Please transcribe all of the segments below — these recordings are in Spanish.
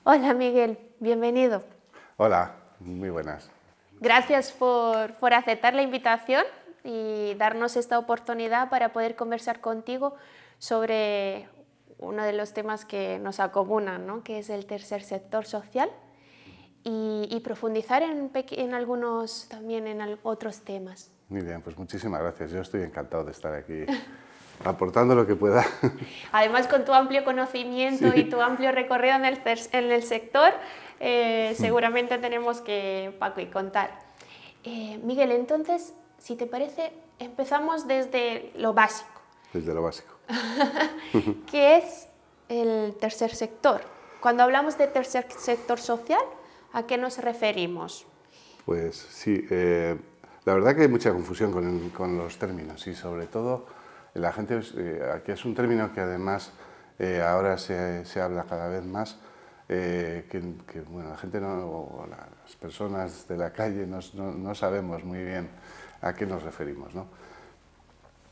Hola Miguel, bienvenido. Hola, muy buenas. Gracias por aceptar la invitación y darnos esta oportunidad para poder conversar contigo sobre uno de los temas que nos acomunan, ¿no? Que es el tercer sector social y profundizar en algunos también otros temas. Muy bien, pues muchísimas gracias. Yo estoy encantado de estar aquí aportando lo que pueda. Además, con tu amplio conocimiento y Sí. tu amplio recorrido en el sector, seguramente tenemos Paco, y contar. Miguel, entonces, si te parece, empezamos desde lo básico. Desde lo básico. ¿Qué es el tercer sector? Cuando hablamos de tercer sector social, ¿a qué nos referimos? Pues sí, la verdad que hay mucha confusión con los términos y sobre todo la gente, aquí es un término que además ahora se habla cada vez más, bueno, la gente o las personas de la calle no sabemos muy bien a qué nos referimos, ¿no?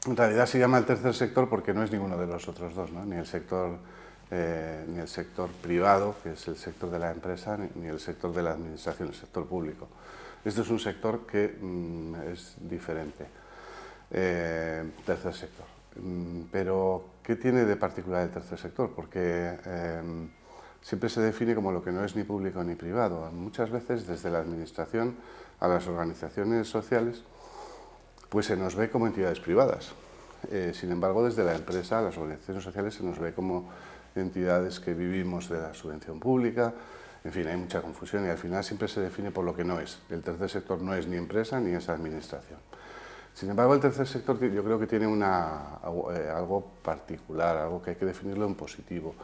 En realidad se llama el tercer sector porque no es ninguno de los otros dos, ¿no? Ni el sector privado, que es el sector de la empresa, ni el sector de la administración, el sector público. Este es un sector que es diferente, tercer sector. Pero, ¿qué tiene de particular el tercer sector? Porque siempre se define como lo que no es ni público ni privado. Muchas veces desde la administración a las organizaciones sociales pues se nos ve como entidades privadas. Sin embargo, desde la empresa, las organizaciones sociales, se nos ve como entidades que vivimos de la subvención pública. En fin, hay mucha confusión y al final siempre se define por lo que no es. El tercer sector no es ni empresa ni es administración. Sin embargo, el tercer sector yo creo que tiene algo particular, algo que hay que definirlo en positivo,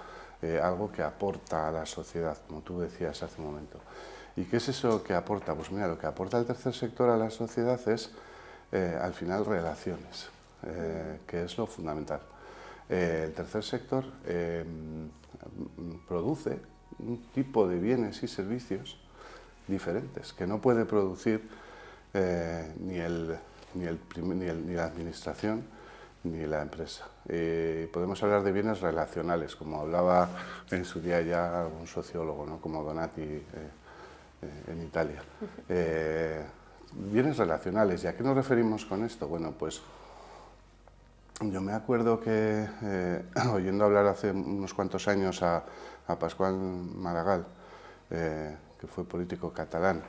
algo que aporta a la sociedad, como tú decías hace un momento. ¿Y qué es eso que aporta? Pues mira, lo que aporta el tercer sector a la sociedad es al final relaciones, que es lo fundamental. El tercer sector produce un tipo de bienes y servicios diferentes que no puede producir ni la administración ni la empresa. Podemos hablar de bienes relacionales, como hablaba en su día ya algún sociólogo, ¿no? Como Donati en Italia. Bienes relacionales. ¿Y a qué nos referimos con esto? Bueno, pues yo me acuerdo que oyendo hablar hace unos cuantos años a Pascual Maragall, que fue político catalán,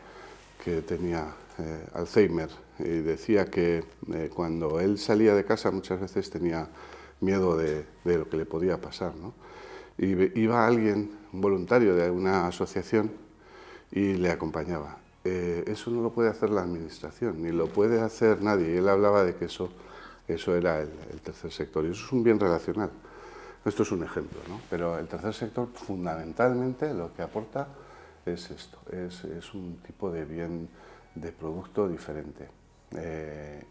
que tenía Alzheimer, y decía que cuando él salía de casa muchas veces tenía miedo de lo que le podía pasar, ¿no? Y iba alguien, un voluntario de una asociación, y le acompañaba. Eso no lo puede hacer la administración, ni lo puede hacer nadie. Y él hablaba de que eso era el tercer sector, y eso es un bien relacional. Esto es un ejemplo, ¿no? Pero el tercer sector fundamentalmente lo que aporta es esto, es un tipo de bien, de producto diferente.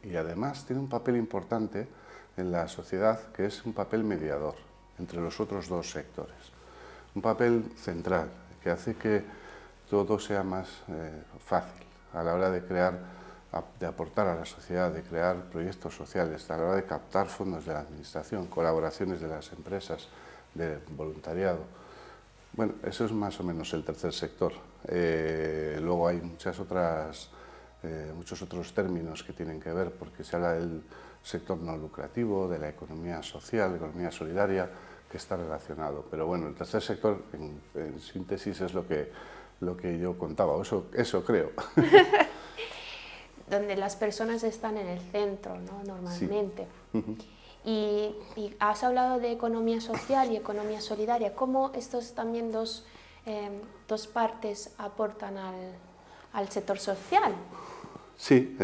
Y además tiene un papel importante en la sociedad, que es un papel mediador entre los otros dos sectores. Un papel central, que hace que todo sea más fácil a la hora de de aportar a la sociedad, de crear proyectos sociales, a la hora de captar fondos de la administración, colaboraciones de las empresas, de voluntariado. Bueno, eso es más o menos el tercer sector. Luego hay muchos otros términos que tienen que ver, porque se habla del sector no lucrativo, de la economía social, economía solidaria, que está relacionado. Pero bueno, el tercer sector, en síntesis, es lo que yo contaba, eso creo. Donde las personas están en el centro, ¿no? Normalmente. Sí. Y has hablado de economía social y economía solidaria. ¿Cómo estos también dos partes aportan al sector social? Sí.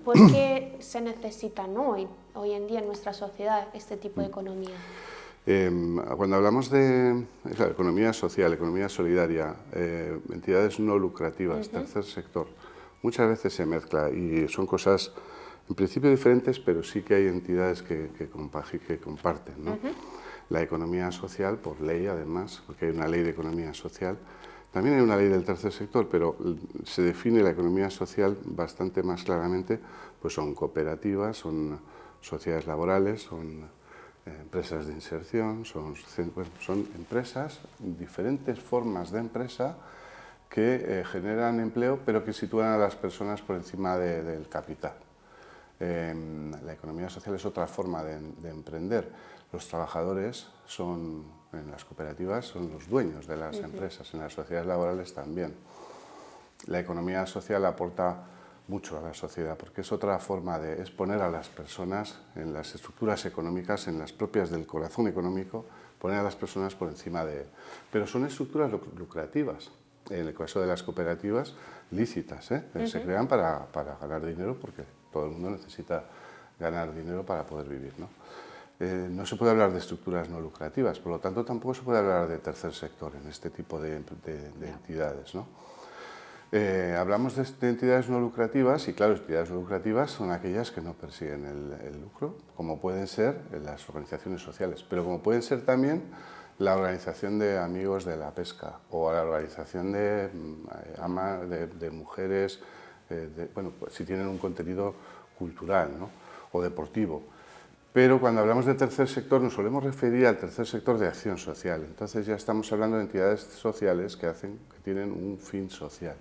¿Por qué se necesitan hoy en día en nuestra sociedad este tipo de economía? Cuando hablamos de economía social, economía solidaria, entidades no lucrativas, tercer sector, muchas veces se mezcla y son cosas en principio diferentes, pero sí que hay entidades que comparten, ¿no? La economía social, por ley además, porque hay una ley de economía social. También hay una ley del tercer sector, pero se define la economía social bastante más claramente, pues son cooperativas, son sociedades laborales, son empresas de inserción, son empresas, diferentes formas de empresa que generan empleo, pero que sitúan a las personas por encima del capital. La economía social es otra forma de emprender. Los trabajadores en las cooperativas son los dueños de las empresas, en las sociedades laborales también. La economía social aporta mucho a la sociedad, porque es otra forma de exponer a las personas en las estructuras económicas, en las propias del corazón económico, poner a las personas por encima de... Pero son estructuras lucrativas. En el caso de las cooperativas, lícitas, se crean para ganar dinero, porque todo el mundo necesita ganar dinero para poder vivir, ¿no? No se puede hablar de estructuras no lucrativas, por lo tanto tampoco se puede hablar de tercer sector en este tipo de entidades, ¿no? Hablamos de entidades no lucrativas y claro, entidades no lucrativas son aquellas que no persiguen el lucro, como pueden ser las organizaciones sociales, pero como pueden ser también la organización de amigos de la pesca o la organización de mujeres, bueno, pues si tienen un contenido cultural, ¿no? O deportivo. Pero cuando hablamos de tercer sector nos solemos referir al tercer sector de acción social. Entonces ya estamos hablando de entidades sociales que tienen un fin social.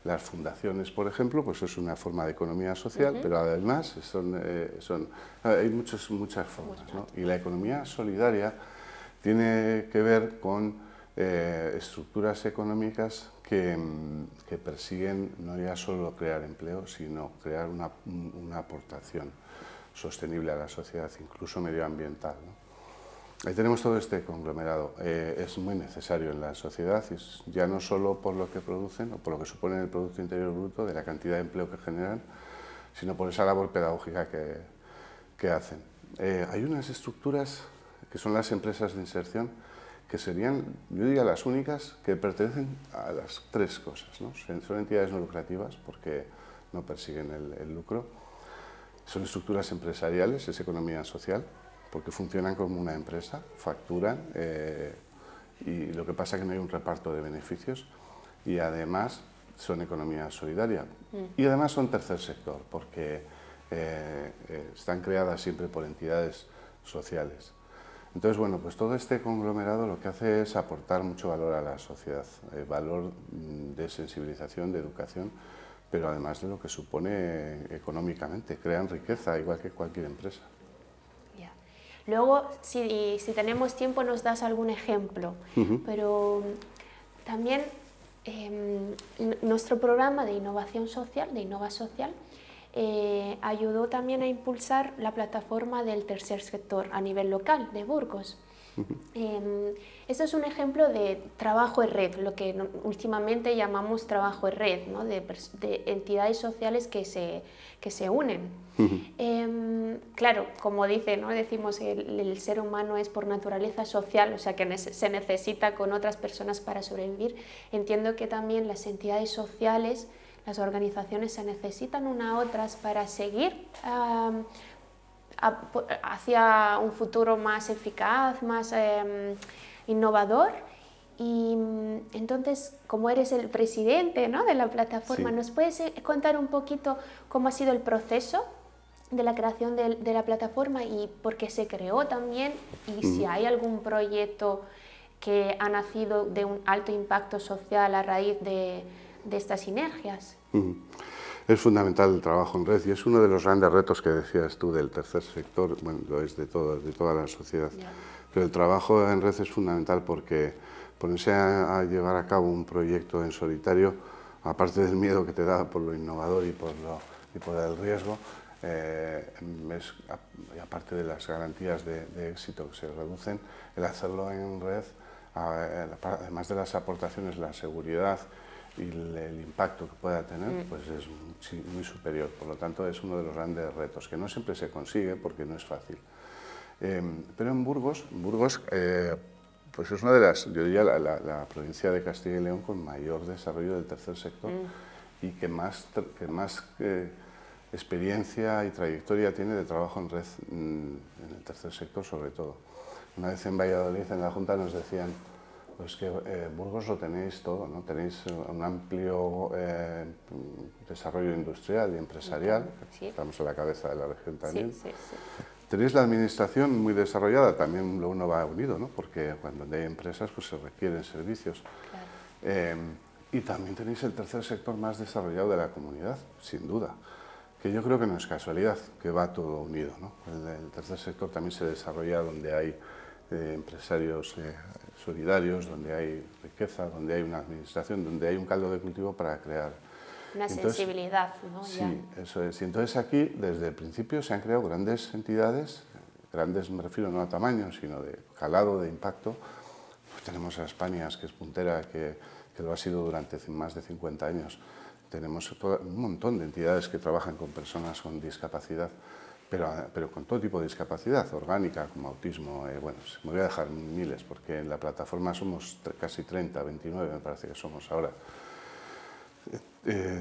Las fundaciones, por ejemplo, pues es una forma de economía social, pero además hay muchas formas, ¿no? Y la economía solidaria tiene que ver con estructuras económicas que persiguen no ya solo crear empleo, sino crear una aportación sostenible a la sociedad, incluso medioambiental, ¿no? Ahí tenemos todo este conglomerado. Es muy necesario en la sociedad, ya no solo por lo que producen o por lo que supone el Producto Interior Bruto, de la cantidad de empleo que generan, sino por esa labor pedagógica que hacen. Hay unas estructuras que son las empresas de inserción que serían, yo diría, las únicas que pertenecen a las tres cosas, ¿no? Son entidades no lucrativas porque no persiguen el lucro, son estructuras empresariales, es economía social, porque funcionan como una empresa, facturan y lo que pasa es que no hay un reparto de beneficios y además son economía solidaria y además son tercer sector porque están creadas siempre por entidades sociales. Entonces, bueno, pues todo este conglomerado lo que hace es aportar mucho valor a la sociedad, valor de sensibilización, de educación, pero además de lo que supone económicamente, crean riqueza igual que cualquier empresa. Luego, si tenemos tiempo, nos das algún ejemplo, pero también nuestro programa de innovación social, de Innova Social, ayudó también a impulsar la plataforma del tercer sector a nivel local de Burgos. Esto es un ejemplo de trabajo en red, lo que últimamente llamamos trabajo en red, ¿no? de entidades sociales que se unen. Claro, como dice, ¿no? Decimos que el ser humano es por naturaleza social, o sea que se necesita con otras personas para sobrevivir. Entiendo que también las entidades sociales, las organizaciones se necesitan unas a otras para seguir hacia un futuro más eficaz, más innovador. Y entonces, como eres el presidente, ¿no?, de la plataforma, ¿nos puedes contar un poquito cómo ha sido el proceso de la creación de la plataforma y por qué se creó también? Y si hay algún proyecto que ha nacido de un alto impacto social a raíz de estas sinergias. Es fundamental el trabajo en red y es uno de los grandes retos que decías tú del tercer sector, bueno, lo es de toda la sociedad. Pero el trabajo en red es fundamental porque ponerse a llevar a cabo un proyecto en solitario, aparte del miedo que te da por lo innovador y por el riesgo, y aparte de las garantías de éxito que se reducen, el hacerlo en red, además de las aportaciones, la seguridad y el impacto que pueda tener, pues es muy superior. Por lo tanto, es uno de los grandes retos, que no siempre se consigue porque no es fácil. Pero en Burgos pues es una de las, yo diría, la provincia de Castilla y León con mayor desarrollo del tercer sector y que más experiencia y trayectoria tiene de trabajo en red en el tercer sector sobre todo. Una vez en Valladolid, en la Junta, nos decían pues que Burgos lo tenéis todo, ¿no? Tenéis un amplio desarrollo industrial y empresarial, estamos a la cabeza de la región también, Tenéis la administración muy desarrollada, también lo uno va unido, ¿no? Porque cuando hay empresas pues se requieren servicios. Claro. Y también tenéis el tercer sector más desarrollado de la comunidad, sin duda, que yo creo que no es casualidad, que va todo unido, ¿no? El tercer sector también se desarrolla donde hay empresarios solidarios, donde hay riqueza, donde hay una administración, donde hay un caldo de cultivo para crear. Una sensibilidad, ¿no? Sí, Ya. eso es. Y entonces aquí, desde el principio, se han creado grandes entidades, grandes me refiero no a tamaño, sino de calado, de impacto. Pues tenemos a Españas, que es puntera, que lo ha sido durante más de 50 años. Tenemos un montón de entidades que trabajan con personas con discapacidad, pero con todo tipo de discapacidad, orgánica, como autismo. Bueno, me voy a dejar miles, porque en la plataforma somos casi 30, 29 me parece que somos ahora.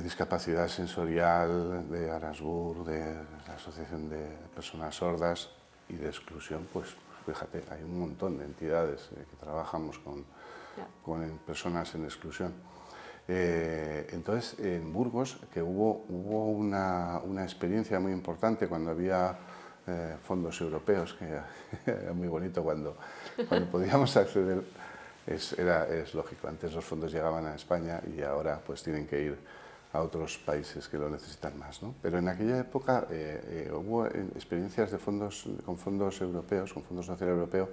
Discapacidad sensorial, de Arasur, de la Asociación de Personas Sordas y de exclusión, pues fíjate, hay un montón de entidades que trabajamos con personas en exclusión. Entonces, en Burgos, que hubo una experiencia muy importante cuando había fondos europeos, que era muy bonito cuando podíamos acceder. Es lógico, antes los fondos llegaban a España y ahora pues tienen que ir a otros países que lo necesitan más, ¿no? Pero en aquella época hubo experiencias con fondos europeos, con Fondo Social Europeo,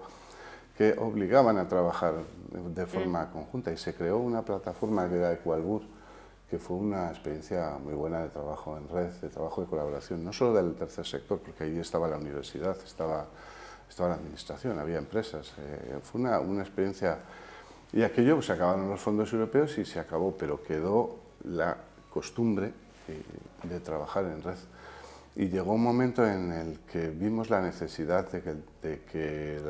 que obligaban a trabajar de forma conjunta y se creó una plataforma que era Equalbur, que fue una experiencia muy buena de trabajo en red, de trabajo de colaboración, no solo del tercer sector, porque ahí estaba la universidad, estaba la administración, había empresas, fue una experiencia. Y aquello, pues se acabaron los fondos europeos y se acabó, pero quedó la costumbre de trabajar en red. Y llegó un momento en el que vimos la necesidad de que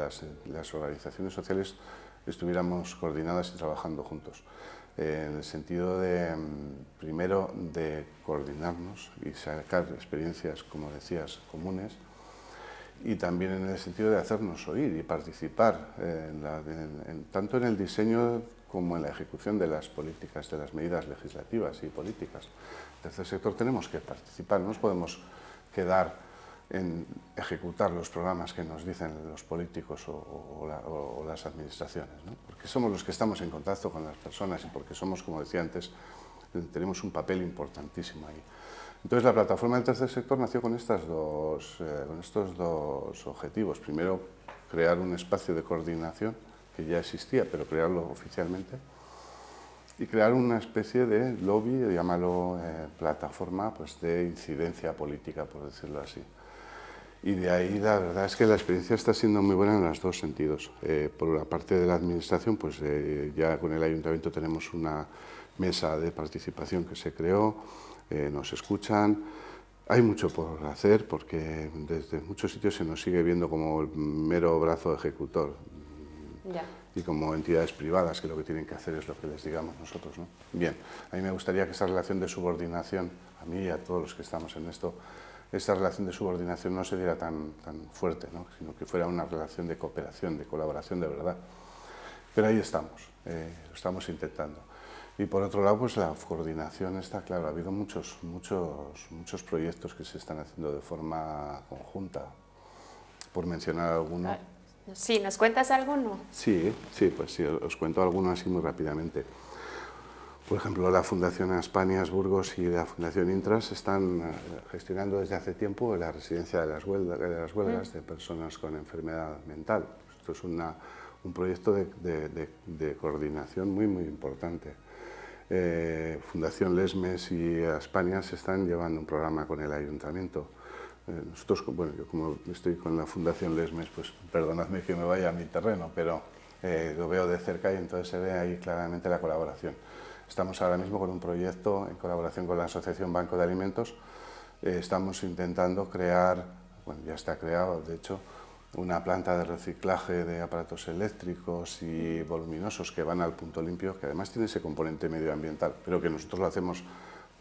las organizaciones sociales estuviéramos coordinadas y trabajando juntos. En el sentido de, primero, de coordinarnos y sacar experiencias, como decías, comunes, y también en el sentido de hacernos oír y participar tanto en el diseño como en la ejecución de las políticas, de las medidas legislativas y políticas. En el tercer sector tenemos que participar, no nos podemos quedar en ejecutar los programas que nos dicen los políticos o las administraciones, ¿no? Porque somos los que estamos en contacto con las personas y porque somos, como decía antes, tenemos un papel importantísimo ahí. Entonces, la plataforma del tercer sector nació con estos dos objetivos. Primero, crear un espacio de coordinación que ya existía, pero crearlo oficialmente. Y crear una especie de lobby, llámalo plataforma, pues de incidencia política, por decirlo así. Y de ahí la verdad es que la experiencia está siendo muy buena en los dos sentidos. Por la parte de la administración, pues ya con el ayuntamiento tenemos una mesa de participación que se creó, nos escuchan. Hay mucho por hacer porque desde muchos sitios se nos sigue viendo como el mero brazo ejecutor. Ya. Y como entidades privadas que lo que tienen que hacer es lo que les digamos nosotros, ¿no? Bien, a mí me gustaría que esa relación de subordinación, a mí y a todos los que estamos en esto, esta relación de subordinación no se diera tan fuerte, ¿no? Sino que fuera una relación de cooperación, de colaboración de verdad. Pero ahí estamos, lo estamos intentando. Y por otro lado, pues la coordinación está claro, ha habido muchos proyectos que se están haciendo de forma conjunta, por mencionar alguno. Sí, ¿nos cuentas alguno? Sí, pues sí, os cuento alguno así muy rápidamente. Por ejemplo, la Fundación Aspanias Burgos y la Fundación Intras están gestionando desde hace tiempo la residencia de las huelgas de personas con enfermedad mental. Esto es un proyecto de coordinación muy importante. Fundación Lesmes y Aspanias están llevando un programa con el ayuntamiento. Nosotros, bueno, yo como estoy con la Fundación Lesmes, pues perdonadme que me vaya a mi terreno, pero lo veo de cerca y entonces se ve ahí claramente la colaboración. Estamos ahora mismo con un proyecto en colaboración con la Asociación Banco de Alimentos. Estamos intentando crear, bueno, ya está creado, de hecho, una planta de reciclaje de aparatos eléctricos y voluminosos que van al punto limpio, que además tiene ese componente medioambiental, pero que nosotros lo hacemos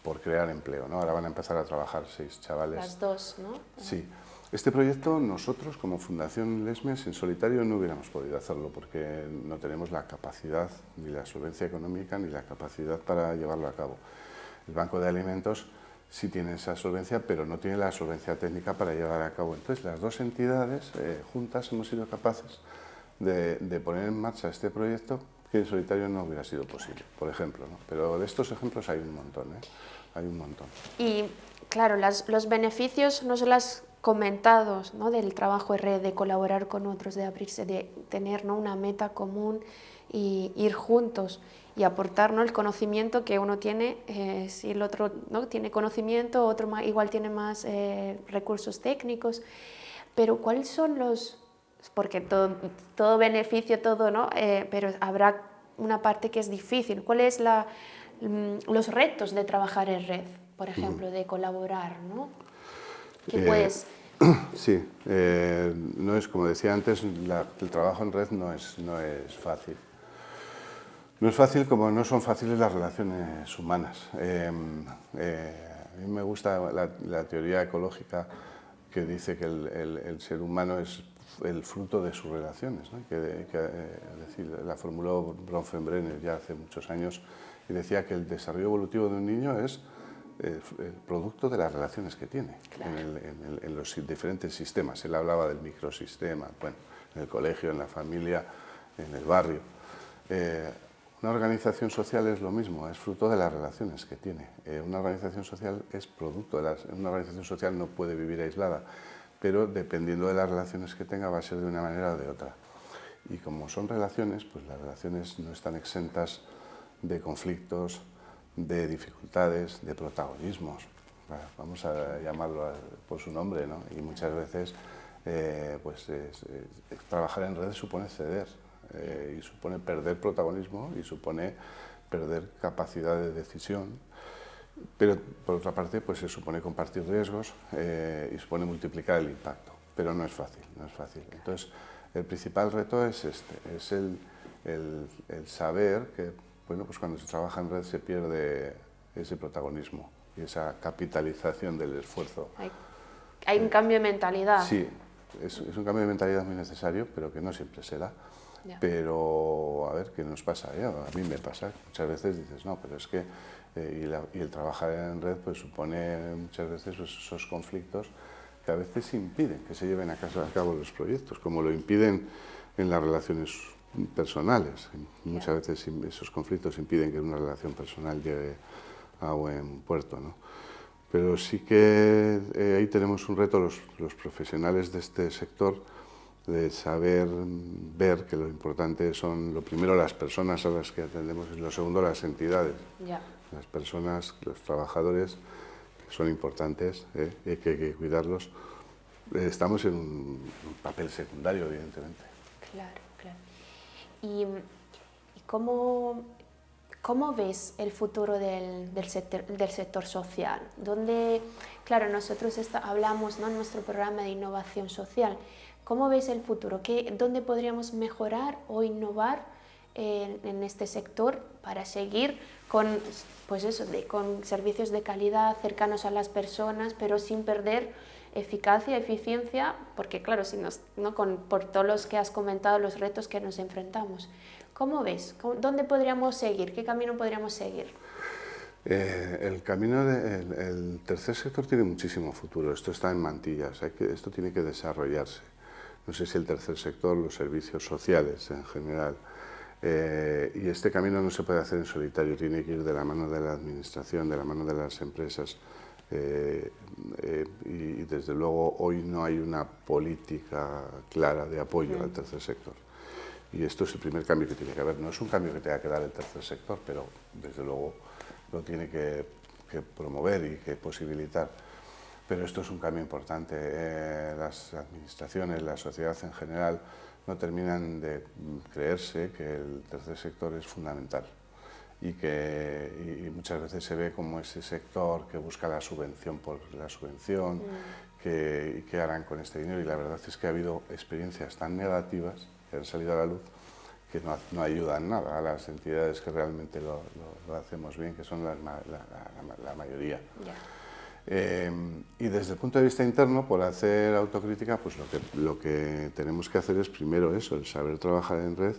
por crear empleo, ¿no? Ahora van a empezar a trabajar 6 chavales. Las dos, ¿no? Sí. Este proyecto nosotros, como Fundación Lesmes, en solitario no hubiéramos podido hacerlo porque no tenemos la capacidad, ni la solvencia económica, ni la capacidad para llevarlo a cabo. El Banco de Alimentos sí tiene esa solvencia, pero no tiene la solvencia técnica para llevar a cabo. Entonces, las dos entidades juntas hemos sido capaces de poner en marcha este proyecto que en solitario no hubiera sido posible, por ejemplo, ¿no? Pero de estos ejemplos hay un montón, ¿eh? Hay un montón. Y claro, los beneficios no solo has comentado, ¿no?, del trabajo en red, de colaborar con otros, de abrirse, de tener, ¿no?, una meta común y ir juntos y aportar, ¿no?, el conocimiento que uno tiene. Si el otro no tiene conocimiento, otro igual tiene más recursos técnicos, pero ¿cuáles son los...? Porque todo beneficio, todo, ¿no? Pero habrá una parte que es difícil. ¿Cuáles son los retos de trabajar en red, por ejemplo, de colaborar, ¿no? ¿Qué puedes...? Sí, no es, como decía antes, el trabajo en red no es fácil. No es fácil como no son fáciles las relaciones humanas. A mí me gusta la teoría ecológica que dice que el ser humano es el fruto de sus relaciones, ¿no? Decir, la formuló Bronfenbrenner ya hace muchos años y decía que el desarrollo evolutivo de un niño es el producto de las relaciones que tiene, claro, en los diferentes sistemas. Él hablaba del microsistema, bueno, en el colegio, en la familia, en el barrio. Una organización social es lo mismo, es fruto de las relaciones que tiene. Una organización social es producto de una organización social no puede vivir aislada, pero dependiendo de las relaciones que tenga va a ser de una manera o de otra. Y como son relaciones, pues las relaciones no están exentas de conflictos, de dificultades, de protagonismos. Vamos a llamarlo por su nombre, ¿no? Y muchas veces trabajar en redes supone ceder. Y supone perder protagonismo y supone perder capacidad de decisión, pero por otra parte pues se supone compartir riesgos y supone multiplicar el impacto, pero no es fácil, no es fácil. Entonces el principal reto es el saber que, bueno, pues cuando se trabaja en red se pierde ese protagonismo y esa capitalización del esfuerzo. Hay un cambio de mentalidad. Sí, es un cambio de mentalidad muy necesario, pero que no siempre se da. Yeah. Pero, a ver, ¿qué nos pasa? A mí me pasa, muchas veces dices, no, pero es que, y el trabajar en red pues supone muchas veces esos conflictos que a veces impiden que se lleven a cabo los proyectos, como lo impiden en las relaciones personales. Muchas veces esos conflictos impiden que una relación personal llegue a buen puerto, ¿no? Pero sí que ahí tenemos un reto los profesionales de este sector, de saber ver que lo importante son, lo primero, las personas a las que atendemos y lo segundo, las entidades. Yeah. Las personas, los trabajadores son importantes, y hay que cuidarlos. Estamos en un papel secundario, evidentemente. Claro, claro. ¿Y cómo ves el futuro del sector social? Donde, claro, nosotros hablamos, ¿no?, en nuestro programa de innovación social. ¿Cómo ves el futuro? ¿Dónde podríamos mejorar o innovar en este sector para seguir con, pues eso, con servicios de calidad cercanos a las personas, pero sin perder eficacia, eficiencia? Porque claro, por todos los que has comentado, los retos que nos enfrentamos. ¿Cómo ves? ¿Dónde podríamos seguir? ¿Qué camino podríamos seguir? El camino del tercer sector tiene muchísimo futuro. Esto está en mantillas, esto tiene que desarrollarse. No sé si el tercer sector, los servicios sociales en general. Y este camino no se puede hacer en solitario, tiene que ir de la mano de la administración, de la mano de las empresas. Y desde luego hoy no hay una política clara de apoyo al tercer sector. Y esto es el primer cambio que tiene que haber. No es un cambio que tenga que dar el tercer sector, pero desde luego lo tiene que promover y que posibilitar. Pero esto es un cambio importante. Las administraciones, la sociedad en general, no terminan de creerse que el tercer sector es fundamental y muchas veces se ve como ese sector que busca la subvención por la subvención, y qué harán con este dinero. Y la verdad es que ha habido experiencias tan negativas que han salido a la luz que no ayudan nada a las entidades que realmente lo hacemos bien, que son la mayoría. Yeah. Y desde el punto de vista interno, por hacer autocrítica, pues lo que tenemos que hacer es primero eso, el saber trabajar en red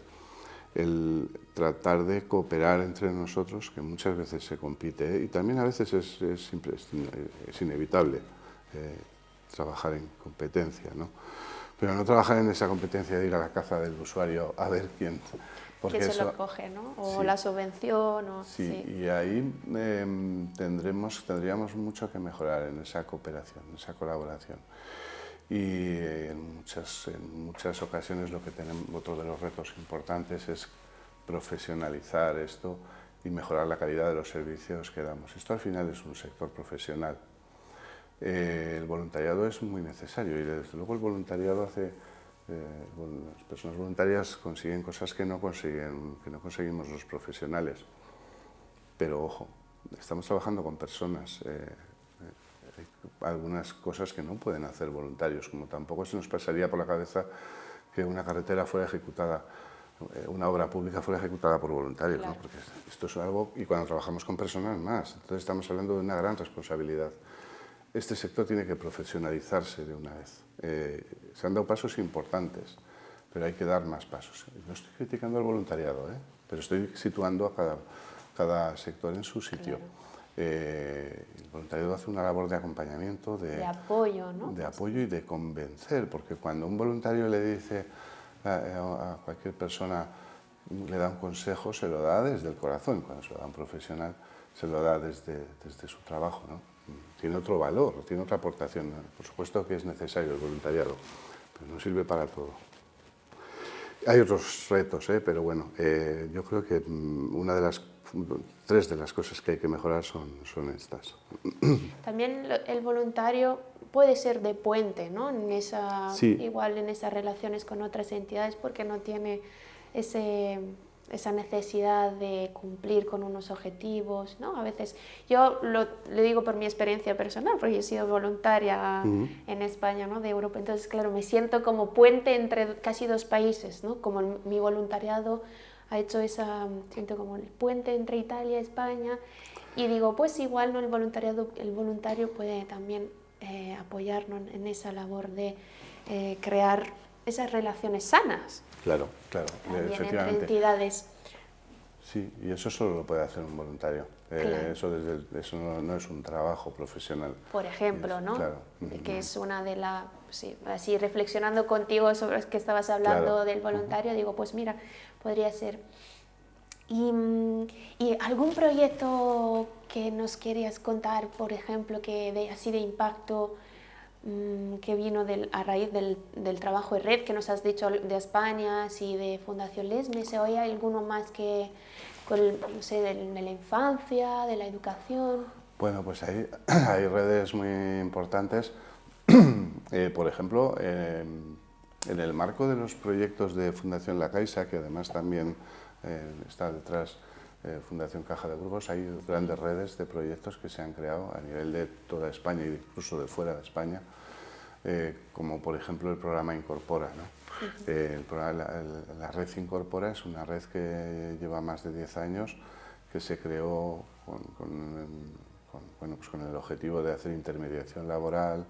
el tratar de cooperar entre nosotros, que muchas veces se compite, y también a veces es inevitable trabajar en competencia, ¿no? Pero no trabajar en esa competencia de ir a la caza del usuario a ver quién... Porque se lo coge, ¿no? O sí, la subvención. O, sí, y ahí tendríamos mucho que mejorar en esa cooperación, en esa colaboración. Y en muchas ocasiones lo que tenemos, otro de los retos importantes es profesionalizar esto y mejorar la calidad de los servicios que damos. Esto al final es un sector profesional. El voluntariado es muy necesario y desde luego el voluntariado hace... las personas voluntarias consiguen cosas que no conseguimos los profesionales. Pero ojo, estamos trabajando con personas. Hay algunas cosas que no pueden hacer voluntarios, como tampoco se nos pasaría por la cabeza que una carretera fuera ejecutada, una obra pública fuera ejecutada por voluntarios, claro, ¿no? Porque esto es algo, y cuando trabajamos con personas más, entonces estamos hablando de una gran responsabilidad. Este sector tiene que profesionalizarse de una vez. Se han dado pasos importantes, pero hay que dar más pasos. No estoy criticando al voluntariado, pero estoy situando a cada sector en su sitio. Claro. El voluntariado hace una labor de acompañamiento, de apoyo, ¿no? De apoyo y de convencer, porque cuando un voluntario le dice a cualquier persona, le da un consejo, se lo da desde el corazón. Cuando se lo da a un profesional, se lo da desde su trabajo, ¿no? Tiene otro valor, tiene otra aportación. Por supuesto que es necesario el voluntariado, pero no sirve para todo. Hay otros retos, pero bueno, yo creo que tres de las cosas que hay que mejorar son estas. También el voluntario puede ser de puente, ¿no? Sí. Igual en esas relaciones con otras entidades, porque no tiene esa necesidad de cumplir con unos objetivos, ¿no? A veces, yo le digo por mi experiencia personal, porque yo he sido voluntaria en España, ¿no? De Europa, entonces, claro, me siento como puente entre casi dos países, ¿no? Como mi voluntariado ha hecho siento como el puente entre Italia y España, y digo, pues igual, ¿no? El voluntario puede también apoyarnos en esa labor de crear esas relaciones sanas. Claro, también efectivamente. Entre entidades. Sí, y eso solo lo puede hacer un voluntario. Claro. Eso no es un trabajo profesional. Por ejemplo, ¿no? Claro. Que es una de las... Sí, así reflexionando contigo sobre que estabas hablando, claro, del voluntario, digo, pues mira, podría ser. ¿Y algún proyecto que nos querías contar, por ejemplo, así de impacto, que vino a raíz del trabajo de red que nos has dicho de España y de Fundación Lesmes? ¿O hay alguno más que, no sé, de la infancia, de la educación? Bueno, pues hay redes muy importantes. Por ejemplo, en el marco de los proyectos de Fundación La Caixa, que además también está detrás Fundación Caja de Burgos, hay grandes redes de proyectos que se han creado a nivel de toda España e incluso de fuera de España, como por ejemplo el programa Incorpora, ¿no? La red Incorpora es una red que lleva más de 10 años, que se creó con el objetivo de hacer intermediación laboral,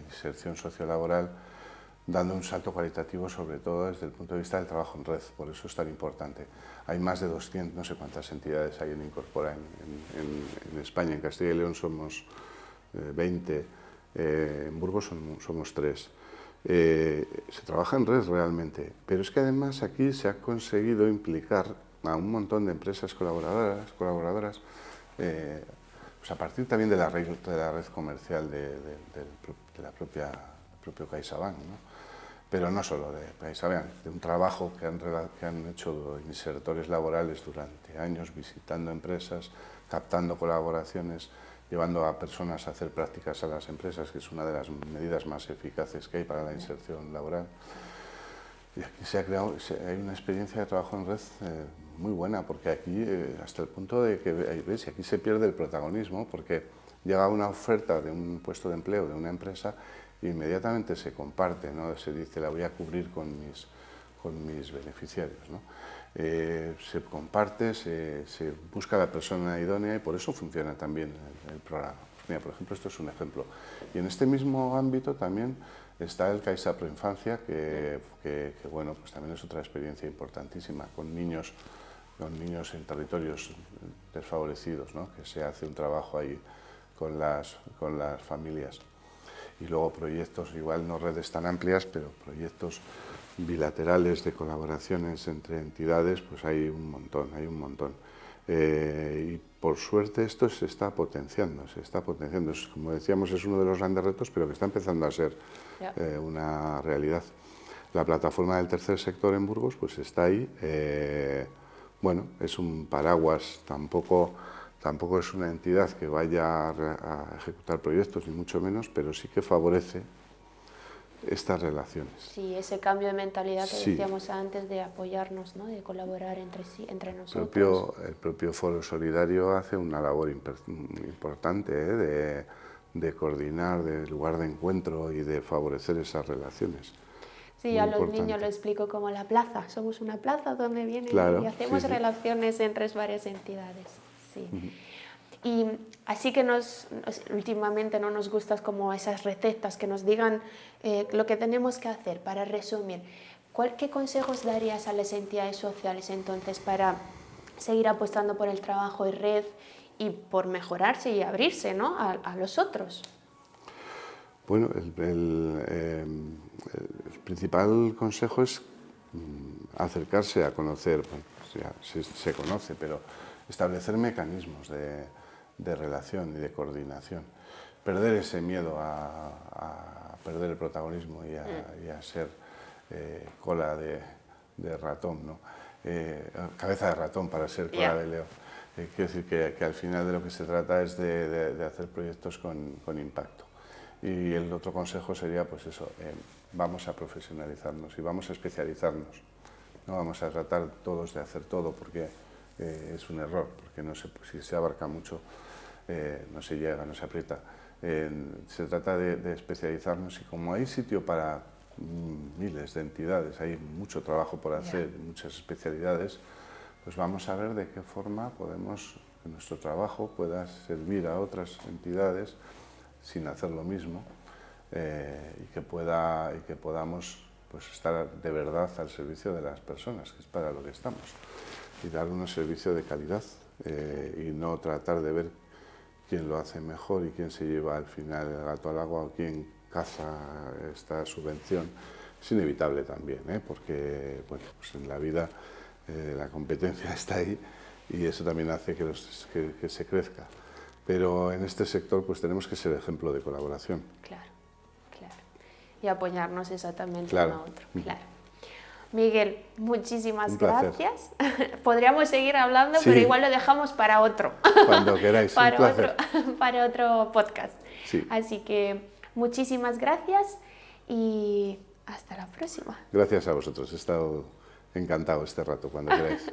inserción sociolaboral, dando un salto cualitativo, sobre todo desde el punto de vista del trabajo en red. Por eso es tan importante. Hay más de 200, no sé cuántas entidades hay en Incorpora en España. En Castilla y León somos 20, en Burgos somos 3. Se trabaja en red realmente, pero es que además aquí se ha conseguido implicar a un montón de empresas colaboradoras, pues a partir también de la red comercial del propio CaixaBank, ¿no? Pero no solo de CaixaBank, de un trabajo que han hecho insertores laborales durante años, visitando empresas, captando colaboraciones, llevando a personas a hacer prácticas a las empresas, que es una de las medidas más eficaces que hay para la inserción laboral. Y aquí hay una experiencia de trabajo en red muy buena, porque aquí, hasta el punto de que, ¿ves? Aquí se pierde el protagonismo, porque llega una oferta de un puesto de empleo de una empresa e inmediatamente se comparte, ¿no? Se dice, la voy a cubrir con mis beneficiarios, ¿no? Se comparte, se busca la persona idónea y por eso funciona también el programa. Mira, por ejemplo, esto es un ejemplo. Y en este mismo ámbito también está el CAISA Proinfancia, que bueno, pues también es otra experiencia importantísima con niños en territorios desfavorecidos, ¿no? Que se hace un trabajo ahí con las familias. Y luego proyectos, igual no redes tan amplias, pero proyectos bilaterales de colaboraciones entre entidades, pues hay un montón, y por suerte esto se está potenciando. Como decíamos, es uno de los grandes retos, pero que está empezando a ser una realidad. La plataforma del tercer sector en Burgos pues está ahí. Bueno, es un paraguas, tampoco es una entidad que vaya a ejecutar proyectos, ni mucho menos, pero sí que favorece estas relaciones. Sí, ese cambio de mentalidad que decíamos antes de apoyarnos, ¿no? De colaborar entre nosotros. El propio Foro Solidario hace una labor importante de coordinar, de lugar de encuentro y de favorecer esas relaciones. Sí, a los niños lo explico como la plaza. Somos una plaza donde vienen y hacemos relaciones entre varias entidades. Sí. Y así que últimamente no nos gustan como esas recetas que nos digan lo que tenemos que hacer. Para resumir, ¿qué consejos darías a las entidades sociales entonces para seguir apostando por el trabajo en red y por mejorarse y abrirse, ¿no? a los otros? Bueno, el principal consejo es acercarse a conocer, bueno, ya se conoce, pero establecer mecanismos de relación y de coordinación. Perder ese miedo a perder el protagonismo y a ser cola de ratón, ¿no? Cabeza de ratón para ser cola de león. Quiero decir que al final de lo que se trata es de hacer proyectos con impacto. Y el otro consejo sería, pues eso, vamos a profesionalizarnos y vamos a especializarnos. No vamos a tratar todos de hacer todo porque es un error, porque si se abarca mucho no se llega, no se aprieta. Se trata de especializarnos y como hay sitio para miles de entidades, hay mucho trabajo por hacer, muchas especialidades, pues vamos a ver de qué forma podemos, que nuestro trabajo pueda servir a otras entidades sin hacer lo mismo y que podamos pues, estar de verdad al servicio de las personas, que es para lo que estamos, y dar un servicio de calidad y no tratar de ver quién lo hace mejor y quién se lleva al final el gato al agua o quién caza esta subvención. Es inevitable también, porque bueno, pues en la vida la competencia está ahí y eso también hace que se crezca. Pero en este sector pues tenemos que ser ejemplo de colaboración. Claro. Y apoyarnos exactamente uno a otro. Claro. Miguel, muchísimas gracias. Podríamos seguir hablando, pero igual lo dejamos para otro. Cuando queráis, para otro podcast. Sí. Así que muchísimas gracias y hasta la próxima. Gracias a vosotros, he estado encantado este rato, cuando queráis.